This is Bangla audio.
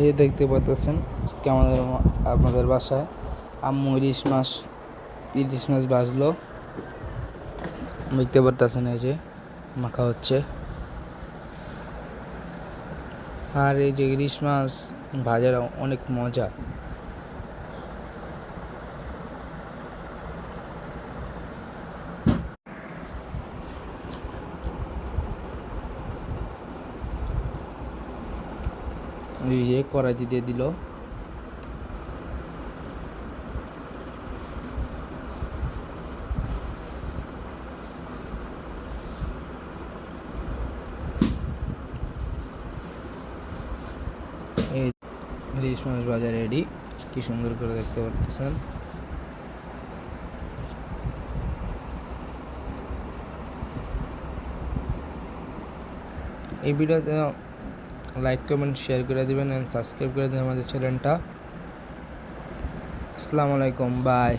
এই দেখতে পাচ্ছেন আজকে আমাদের বাসায় আম্মু ইলিশ মাছ ভাজলো। দেখতে পাচ্ছেন এই যে মাখা হচ্ছে। আর এই যে ইলিশ মাছ ভাজার অনেক মজা। এই যে কড়াইতে দিয়ে দিল। এই ইলিশ মাছ ভাজা রেডি। কি সুন্দর করে দেখতে পাচ্ছেন। এই ভিডিওতে লাইক কমেন্ট শেয়ার করে দিবেন এন্ড সাবস্ক্রাইব করে দিবেন আমাদের চ্যানেলটা। আসসালামু আলাইকুম, বাই।